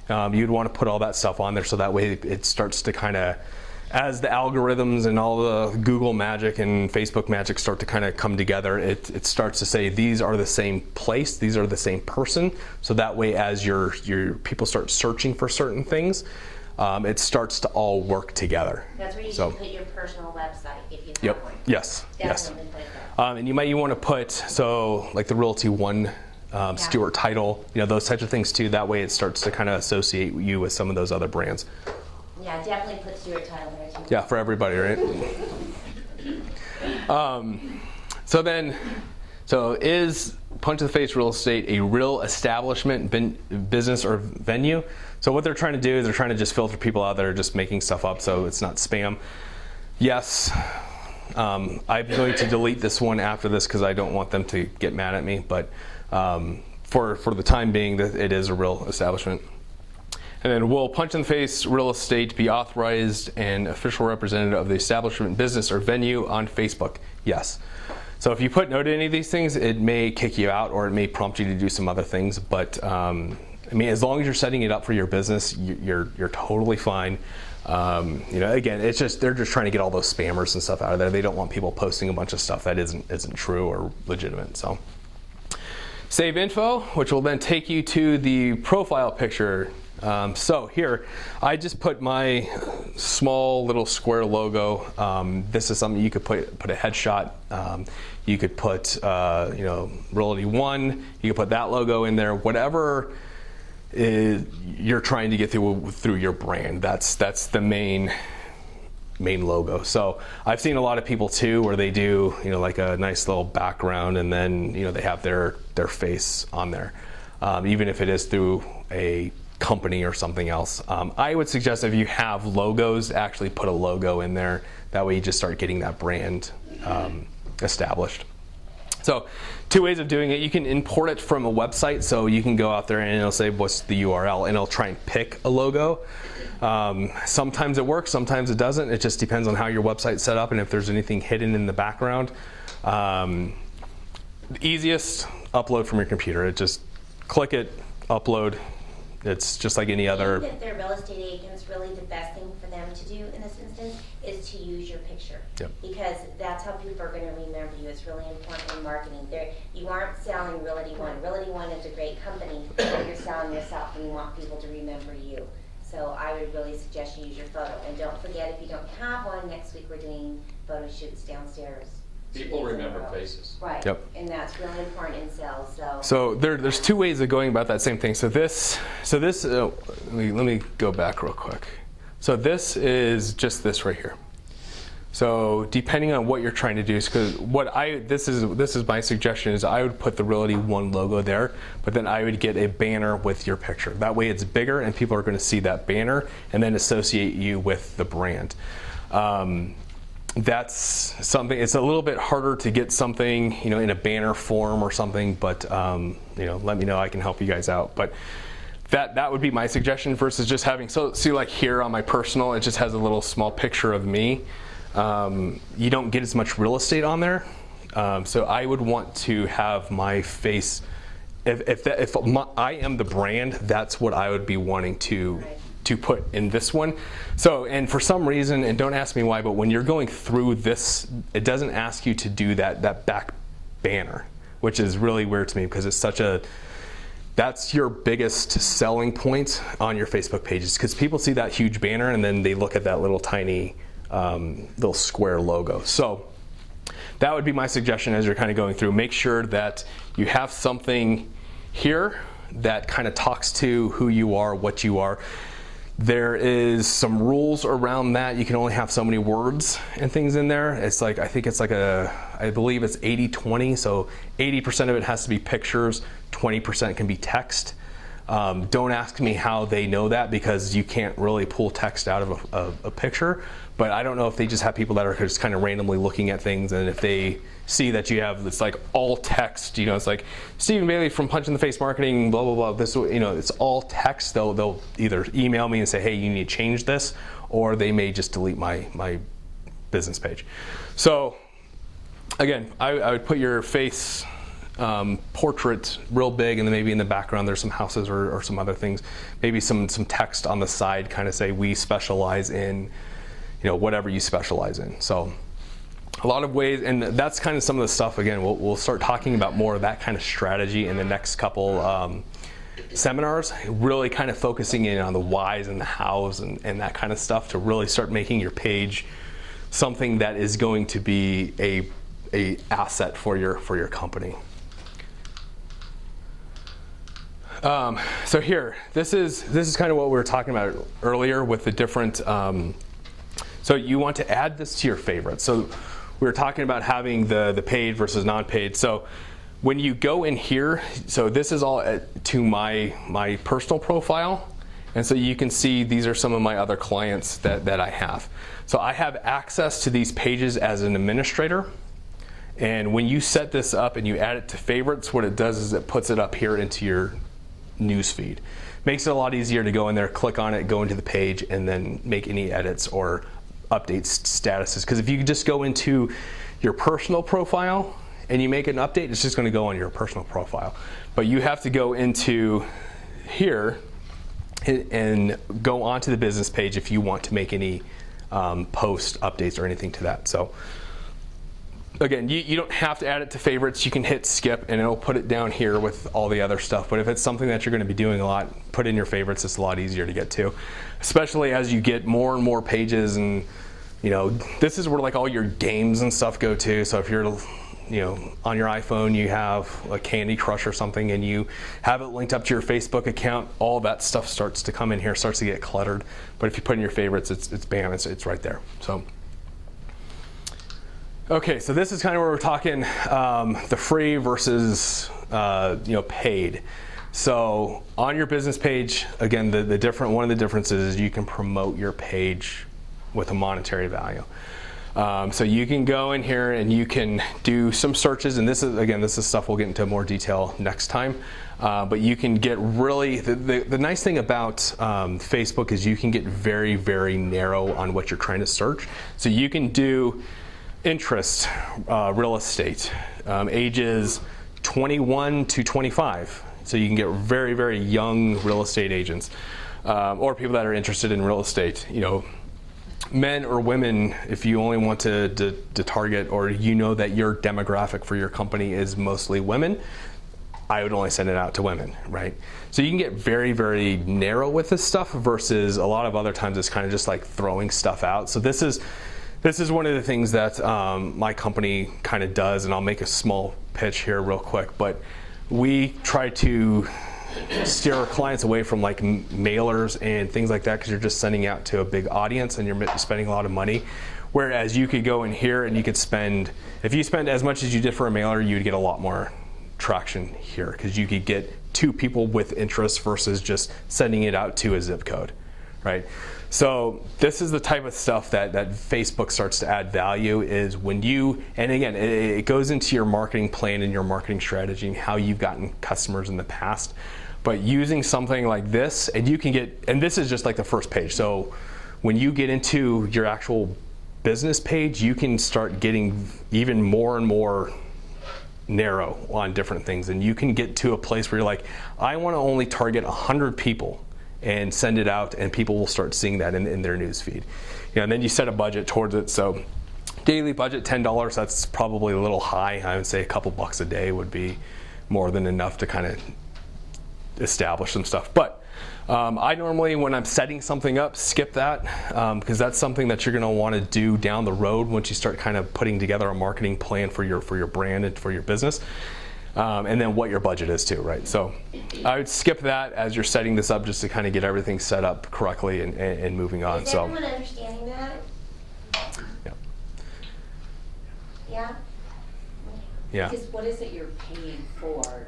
you'd want to put all that stuff on there so that way it starts to kind of, as the algorithms and all the Google magic and Facebook magic start to kind of come together, it starts to say these are the same place, these are the same person. So that way, as your people start searching for certain things, it starts to all work together. That's where you should put your personal website if you have Yep. one. Yes. Definitely put that. And you might want to put, so like the Realty One Stewart title, those types of things too. That way it starts to kind of associate you with some of those other brands. Yeah, definitely put Stewart title there too. Yeah, for everybody, right? So is Punch in the Face Real Estate a real establishment, business, or venue? So what they're trying to do is they're trying to just filter people out that are just making stuff up so it's not spam. Yes, I'm going to delete this one after this because I don't want them to get mad at me, but for the time being, it is a real establishment. And then, will Punch in the Face Real Estate be authorized and official representative of the establishment, business, or venue on Facebook? Yes. So if you put no to any of these things, it may kick you out or it may prompt you to do some other things. But as long as you're setting it up for your business, you're totally fine. Again, it's just they're just trying to get all those spammers and stuff out of there. They don't want people posting a bunch of stuff that isn't true or legitimate. So save info, which will then take you to the profile picture. So here, I just put my small little square logo. This is something you could put a headshot. You could put, Realty One. You could put that logo in there. Whatever you're trying to get through your brand. That's the main logo. So I've seen a lot of people too, where they do, like a nice little background, and then they have their face on there, even if it is through a company or something else. I would suggest if you have logos, actually put a logo in there. That way you just start getting that brand established. So 2 ways of doing it. You can import it from a website, so you can go out there and it'll say what's the URL, and it'll try and pick a logo. Sometimes it works, sometimes it doesn't. It just depends on how your website's set up and if there's anything hidden in the background. The easiest, upload from your computer. It just click it, upload. It's just like any other. I think that their real estate agents, really the best thing for them to do in this instance is to use your picture. Yep. Because that's how people are going to remember you. It's really important in marketing. You aren't selling Realty One. Realty One is a great company, but you're selling yourself, and you want people to remember you. So I would really suggest you use your photo. And don't forget, if you don't have one, next week we're doing photo shoots downstairs. People remember faces. Right. Yep. And that's really important in sales. So there's 2 ways of going about that same thing. So this let me go back real quick. So this is just this right here. So depending on what you're trying to do, because this is my suggestion is I would put the Realty One logo there, but then I would get a banner with your picture. That way it's bigger and people are going to see that banner and then associate you with the brand. That's something, it's a little bit harder to get something, in a banner form or something, but, let me know, I can help you guys out. But that would be my suggestion versus just having, so see like here on my personal, it just has a little small picture of me. You don't get as much real estate on there. So I would want to have my face, if I am the brand, that's what I would be wanting to put in this one. So, and for some reason, and don't ask me why, but when you're going through this, it doesn't ask you to do that back banner, which is really weird to me because it's that's your biggest selling point on your Facebook pages, because people see that huge banner and then they look at that little tiny little square logo. So that would be my suggestion as you're kind of going through. Make sure that you have something here that kind of talks to who you are, what you are. There is some rules around that. You can only have so many words and things in there. It's like, I believe it's 80-20. So 80% of it has to be pictures, 20% can be text. Don't ask me how they know that, because you can't really pull text out of a picture. But I don't know if they just have people that are just kind of randomly looking at things, and if they see that you have this like all text, it's like Stephen Bailey from Punch in the Face Marketing, blah blah blah. This, it's all text. They'll either email me and say, hey, you need to change this, or they may just delete my business page. So again, I would put your face portrait real big, and then maybe in the background there's some houses or some other things. Maybe some text on the side, kind of say we specialize in, whatever you specialize in. So a lot of ways, and that's kind of some of the stuff. Again, we'll start talking about more of that kind of strategy in the next couple seminars, really kind of focusing in on the whys and the hows and that kind of stuff, to really start making your page something that is going to be a asset for your company. So here, this is kind of what we were talking about earlier with the different. So you want to add this to your favorites. So we were talking about having the paid versus non-paid. So when you go in here, so this is all to my personal profile, and so you can see these are some of my other clients that I have. So I have access to these pages as an administrator. And when you set this up and you add it to favorites, what it does is it puts it up here into your news feed. Makes it a lot easier to go in there, click on it, go into the page, and then make any edits or update statuses. Because if you just go into your personal profile and you make an update, it's just going to go on your personal profile. But you have to go into here and go onto the business page if you want to make any post updates or anything to that. So again, you don't have to add it to favorites. You can hit skip and it'll put it down here with all the other stuff. But if it's something that you're going to be doing a lot, put in your favorites. It's a lot easier to get to, especially as you get more and more pages. And this is where like all your games and stuff go to. So if you're on your iPhone, you have a Candy Crush or something, and you have it linked up to your Facebook account, all that stuff starts to come in here, starts to get cluttered. But if you put in your favorites, it's bam, it's right there. So. Okay, so this is kind of where we're talking the free versus paid. So on your business page, again, one of the differences is you can promote your page with a monetary value. So you can go in here and you can do some searches, and this is stuff we'll get into more detail next time. But you can get really, the nice thing about Facebook is you can get very, very narrow on what you're trying to search. So you can do interest, real estate, ages 21 to 25. So you can get very, very young real estate agents, or people that are interested in real estate. Men or women, if you only want to target, or that your demographic for your company is mostly women, I would only send it out to women, right? So you can get very, very narrow with this stuff versus a lot of other times it's kind of just like throwing stuff out. So this is one of the things that my company kind of does, and I'll make a small pitch here real quick, but we try to steer our clients away from like mailers and things like that, because you're just sending out to a big audience and you're spending a lot of money. Whereas you could go in here and you could spend, if you spend as much as you did for a mailer, you'd get a lot more traction here, because you could get 2 people with interest versus just sending it out to a zip code, right? So this is the type of stuff that Facebook starts to add value, is when you, and again, it goes into your marketing plan and your marketing strategy and how you've gotten customers in the past. But using something like this, and you can get, and this is just like the first page. So when you get into your actual business page, you can start getting even more and more narrow on different things. And you can get to a place where you're like, I want to only target 100 people and send it out, and people will start seeing that in their news feed. And then you set a budget towards it. So daily budget, $10, that's probably a little high. I would say a couple bucks a day would be more than enough to kind of establish some stuff. But I normally, when I'm setting something up, skip that, because that's something that you're going to want to do down the road once you start kind of putting together a marketing plan for your brand and for your business. And then what your budget is too, right? So I would skip that as you're setting this up, just to kind of get everything set up correctly and moving on. Is everyone understanding that? Yeah. Yeah? Yeah. Because what is it you're paying for?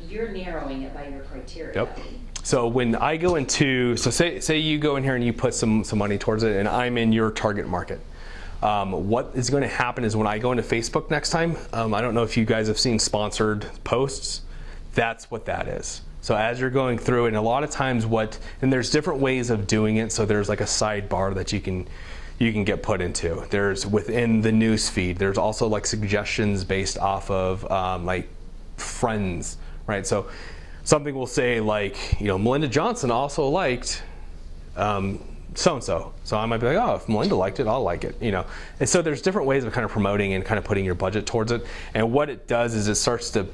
you're narrowing it by your criteria. Yep. So when I go into, so say you go in here and you put some money towards it, and I'm in your target market. What is going to happen is when I go into Facebook next time, I don't know if you guys have seen sponsored posts. That's what that is. So as you're going through, and a lot of times and there's different ways of doing it. So there's like a sidebar that you can get put into. There's within the news feed. There's also like suggestions based off of like friends, right? So something will say like, Melinda Johnson also liked so-and-so. So I might be like, oh, if Melinda liked it, I'll like it, And so there's different ways of kind of promoting and kind of putting your budget towards it. And what it does is it starts to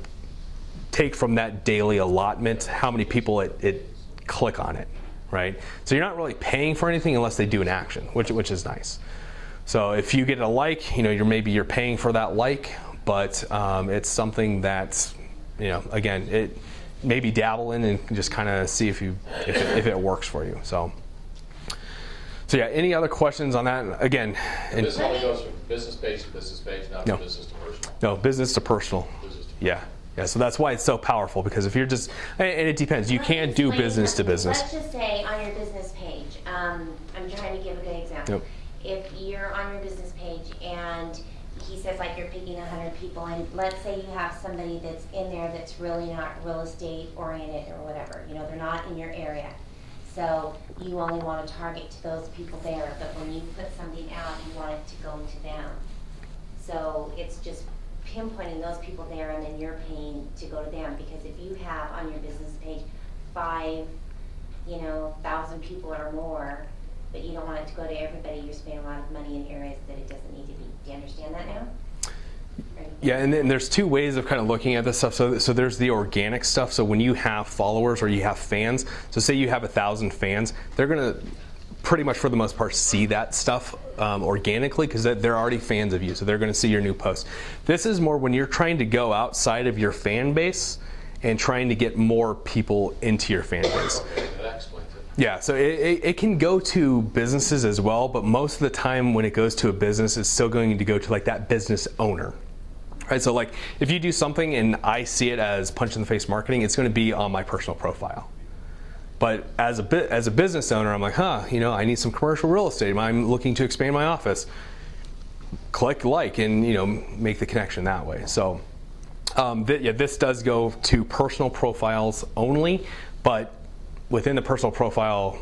take from that daily allotment how many people it click on it, right? So you're not really paying for anything unless they do an action, which is nice. So if you get a like, you're paying for that like, but it's something that, again, it maybe dabble in and just kind of see if it works for you. So yeah, any other questions on that? Again, This only goes from business page to business page, not from business to personal. No, business to personal. Yeah. So that's why it's so powerful, because if you're just, and it depends, you can't do business to business. Let's just say on your business page, I'm trying to give a good example. Yep. If you're on your business page and he says like you're picking 100 people, and let's say you have somebody that's in there that's really not real estate oriented or whatever, they're not in your area. So you only want to target to those people there, but when you put something out, you want it to go to them. So it's just pinpointing those people there, and then you're paying to go to them. Because if you have on your business page 5,000 people or more, but you don't want it to go to everybody, you're spending a lot of money in areas that it doesn't need to be. Do you understand that now? Yeah, and then there's two ways of kind of looking at this stuff. So there's the organic stuff. So when you have followers or you have fans, so say you have 1,000 fans, they're going to pretty much for the most part see that stuff organically, because they're already fans of you, so they're going to see your new post. This is more when you're trying to go outside of your fan base and trying to get more people into your fan base. Okay, that explains it. Yeah, so it can go to businesses as well, but most of the time when it goes to a business, it's still going to go to like that business owner. Right, so like if you do something and I see it as punch in the face marketing, it's going to be on my personal profile. But as a business owner, I'm like, I need some commercial real estate. I'm looking to expand my office. Click like and make the connection that way. So this does go to personal profiles only, but within the personal profile,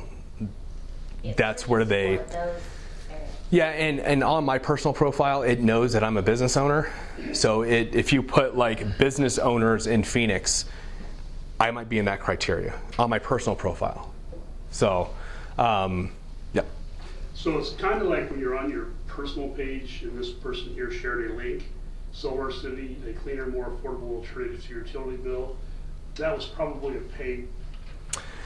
that's where they. Yeah, and on my personal profile, it knows that I'm a business owner. So if you put like business owners in Phoenix, I might be in that criteria on my personal profile. So, yeah. So it's kind of like when you're on your personal page and this person here shared a link, Solar City, a cleaner, more affordable alternative to your utility bill. That was probably a paid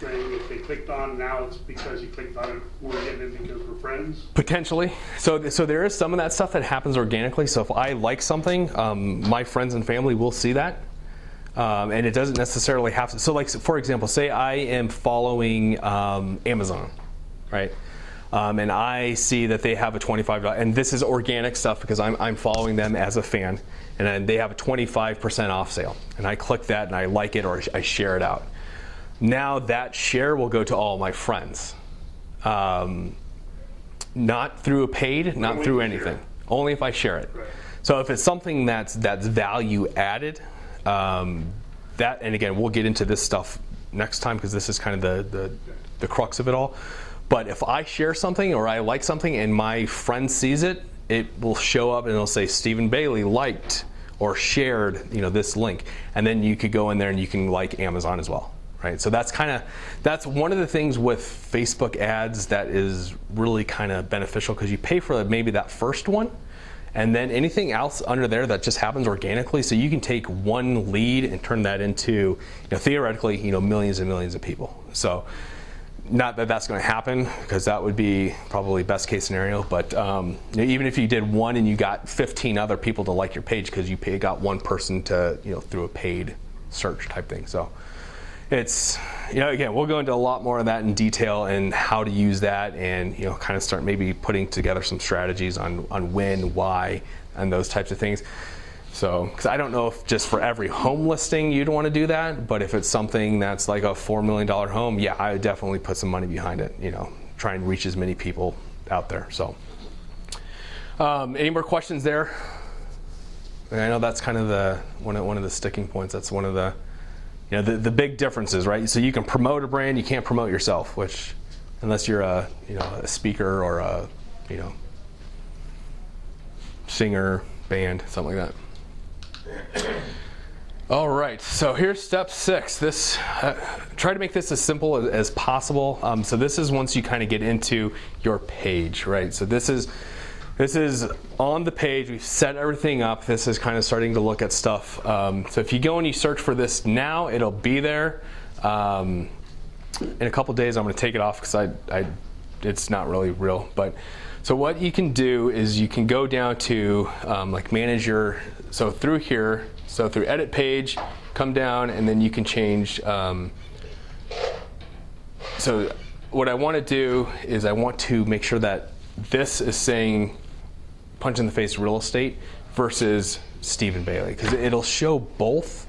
thing. If they clicked on, now it's because you clicked on it, we're getting it because we're friends. Potentially. So there is some of that stuff that happens organically. So if I like something, my friends and family will see that. And it doesn't necessarily have to. So like, for example, say I am following Amazon, right? And I see that they have a $25, and this is organic stuff because I'm following them as a fan, and then they have a 25% off sale. And I click that and I like it or I share it out. Now that share will go to all my friends. Not through a paid, not through anything. Only if I share it. Right. So if it's something that's value added, that, and again, we'll get into this stuff next time because this is kind of the crux of it all. But if I share something or I like something and my friend sees it, it will show up and it'll say Stephen Bailey liked or shared, this link, and then you could go in there and you can like Amazon as well, right? So that's one of the things with Facebook ads that is really kind of beneficial because you pay for maybe that first one. And then anything else under there that just happens organically, so you can take one lead and turn that into, theoretically, millions and millions of people. So, not that that's going to happen because that would be probably best case scenario. But even if you did one and you got 15 other people to like your page because you got one person to, through a paid search type thing. So, it's, again, we'll go into a lot more of that in detail and how to use that and, kind of start maybe putting together some strategies on when, why, and those types of things. So, because I don't know if just for every home listing you'd want to do that, but if it's something that's like a $4 million home, yeah, I would definitely put some money behind it. You know, try and reach as many people out there. So, any more questions there? And I know that's kind of one of the sticking points. That's one of the, you know, the big differences, right? So you can promote a brand, you can't promote yourself, which unless you're a speaker or a singer, band, something like that. All right, so here's step 6. This try to make this as simple as possible. So this is once you kind of get into your page, right? So this is on the page. We've set everything up. This is kind of starting to look at stuff. So if you go and you search for this now, it'll be there. In a couple days, I'm going to take it off because it's not really real. But so what you can do is you can go down to like manage your. So through here, so through edit page, come down, and then you can change. So what I want to do is I want to make sure that this is saying Punch in the Face Real Estate versus Stephen Bailey, because it'll show both.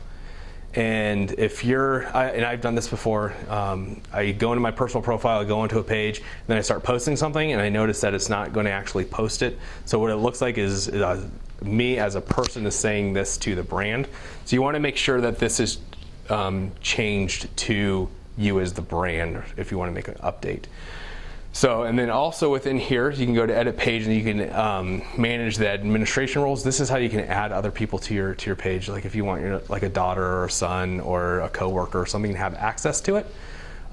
And if and I've done this before, I go into my personal profile, I go into a page, and then I start posting something, and I notice that it's not going to actually post it. So what it looks like is me as a person is saying this to the brand. So you want to make sure that this is changed to you as the brand if you want to make an update. So, and then also within here, you can go to edit page and you can manage the administration roles. This is how you can add other people to your page. Like if you want like a daughter or a son or a coworker or something to have access to it.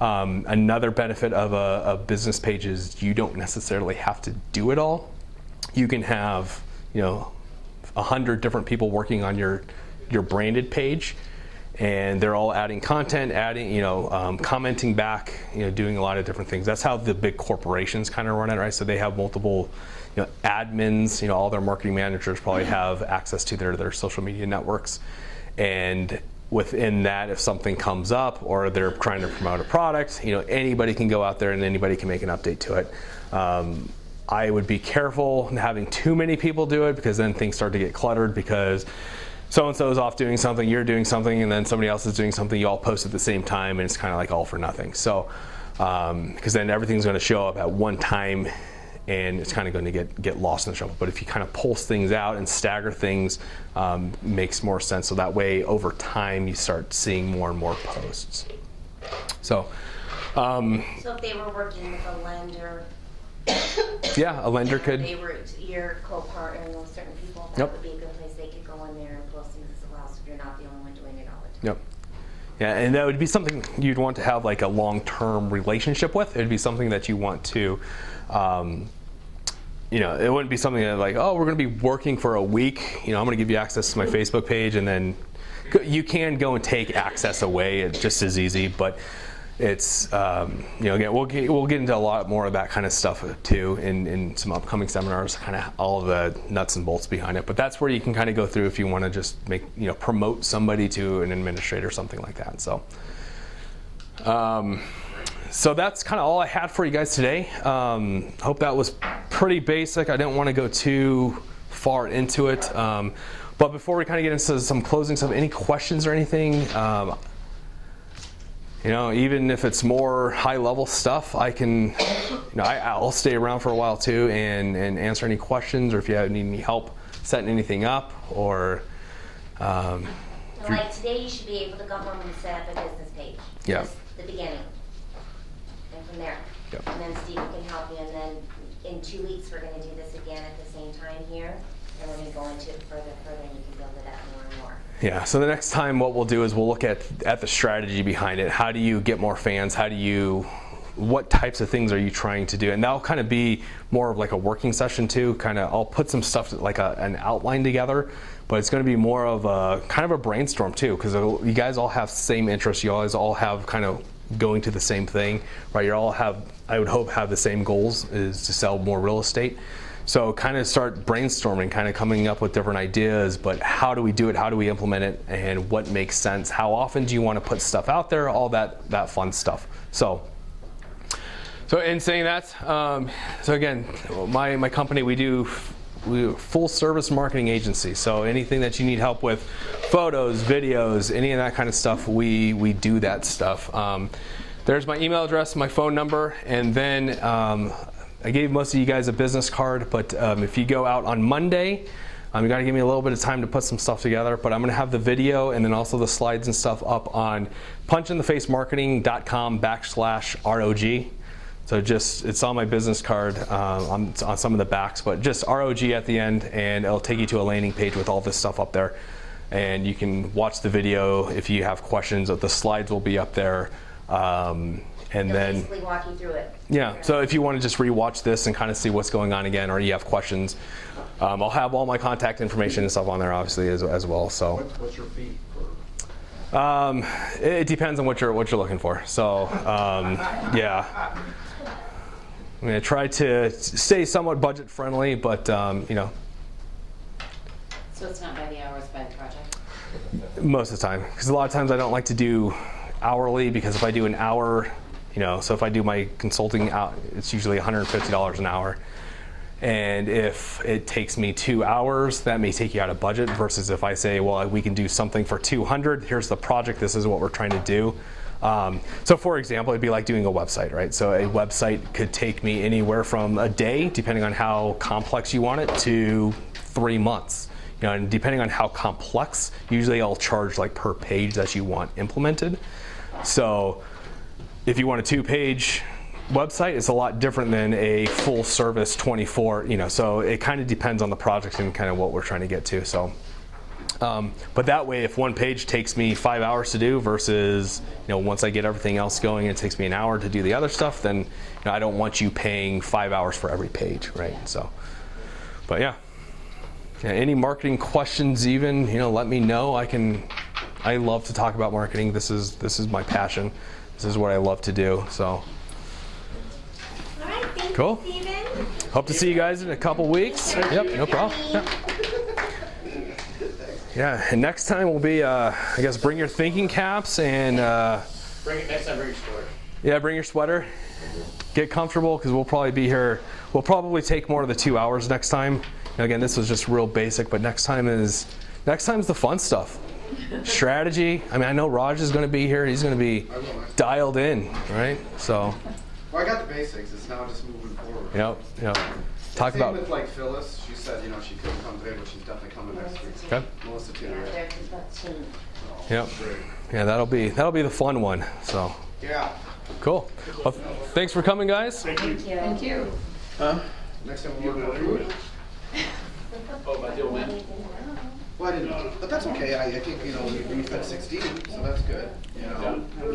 Another benefit of a business page is you don't necessarily have to do it all. You can have 100 different people working on your branded page, and they're all adding content, commenting back, doing a lot of different things. That's how the big corporations kind of run it, right? So they have multiple, admins. All their marketing managers probably have access to their social media networks, and within that, if something comes up or they're trying to promote a product, anybody can go out there and anybody can make an update to it. I would be careful having too many people do it, because then things start to get cluttered, because so-and-so is off doing something, you're doing something, and then somebody else is doing something, you all post at the same time, and it's kind of like all for nothing. So, because then everything's going to show up at one time, and it's kind of going to get lost in the shuffle. But if you kind of pulse things out and stagger things, makes more sense. So that way, over time, you start seeing more and more posts. So if they were working with a lender, yeah, a lender could. They were your co-partner and those certain people. That would be a good place. They could go in there and post things as well, so you're not the only one doing it all the time. Yep. Yeah, and that would be something you'd want to have like a long-term relationship with. It would be something that you want to, it wouldn't be something that like, oh, we're going to be working for a week. I'm going to give you access to my Facebook page, and then you can go and take access away. It's just as easy, but it's again, we'll get into a lot more of that kind of stuff too in some upcoming seminars, kind of all of the nuts and bolts behind it. But that's where you can kind of go through if you want to just promote somebody to an administrator or something like that. So so that's kind of all I had for you guys today. Hope that was pretty basic. I didn't want to go too far into it, but before we kind of get into some closing stuff, any questions or anything? Even if it's more high-level stuff, I can, I'll stay around for a while too and answer any questions, or if you need any help setting anything up, or. Like today, you should be able to go home and set up a business page. Yeah. Just the beginning, and from there. Yep. And then Steve can help you, and then in 2 weeks, we're going to do this again at the same time here, and we're going to go into it further, and you can build it out more and more. Yeah, so the next time what we'll do is we'll look at the strategy behind it. How do you get more fans? What types of things are you trying to do? And that'll kind of be more of like a working session too. I'll put some stuff like an outline together, but it's going to be more of a kind of a brainstorm too, because you guys all have the same interests. You guys all have kind of going to the same thing, right? You all have, I would hope, have the same goals, is to sell more real estate. So kind of start brainstorming, kind of coming up with different ideas, but how do we do it? How do we implement it? And what makes sense? How often do you want to put stuff out there? All that fun stuff. So in saying that, so again, my company, we do we're full service marketing agency. So anything that you need help with, photos, videos, any of that kind of stuff, we do that stuff. There's my email address, my phone number, and then I gave most of you guys a business card, but if you go out on Monday, you got to give me a little bit of time to put some stuff together, but I'm going to have the video and then also the slides and stuff up on punchinthefacemarketing.com/ROG. So just, it's on my business card on some of the backs, but just ROG at the end, and it'll take you to a landing page with all this stuff up there. And you can watch the video if you have questions. The slides will be up there. And They'll then basically walk you through it. yeah, so if you want to just rewatch this and kind of see what's going on again, or you have questions, I'll have all my contact information and stuff on there, obviously, as well. So What's your fee for? it depends on what you're looking for. So yeah, I'm gonna try to stay somewhat budget friendly, but you know, So it's not by the hour, it's by the project? most of the time, because a lot of times I don't like to do hourly, because if I do an hour, you know, so if I do my consulting out, it's usually $150 an hour. And if it takes me 2 hours, that may take you out of budget, versus if I say, well, we can do something for 200, here's the project, this is what we're trying to do. So for example, it'd be like doing a website, right? So a website could take me anywhere from a day, depending on how complex you want it, to 3 months. You know, and depending on how complex, usually I'll charge like per page that you want implemented. So if you want a 2-page website, it's a lot different than a full service 24, you know, so it kind of depends on the project and kind of what we're trying to get to. So, but that way, if one page takes me 5 hours to do versus, you know, once I get everything else going, it takes me an hour to do the other stuff, then, you know, I don't want you paying 5 hours for every page, right? So, but yeah. Yeah, any marketing questions even, you know, let me know. I love to talk about marketing. This is my passion. This is what I love to do. So, All right, thank cool. you, Steven. Hope to see you guys in a couple weeks. Yep, no problem. Yeah. Yeah, and next time will be, I guess, bring your thinking caps and. Next time, bring your sweater. Yeah, bring your sweater. Get comfortable, because we'll probably be here. We'll probably take more of the 2 hours next time. And again, this was just real basic, but next time's the fun stuff. Strategy. I mean, I know Raj is going to be here. He's going to be dialed in, right? So. Well, I got the basics. It's now just moving forward. Yep. Talk Same about. with like Phyllis. She said, you know, she couldn't come today, but she's definitely coming next week. Okay. Melissa too. Yeah, Right? there's about 2. Yep. Yeah, that'll be the fun one. So. Yeah. Cool. Well, thanks for coming, guys. Thank you. Thank you. Next time we'll work on food. Oh, by deal win? Well, I didn't, but that's okay. I think, you know, we fed 16, so that's good. You know. I know,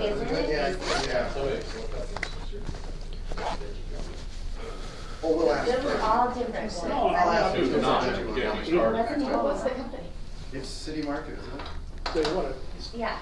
isn't it? Yeah. So wait, Oh, we'll ask. Those are all different. I'll ask you. Who's not? Get me started. What's the company? It's City Market, isn't it? So what? Yeah.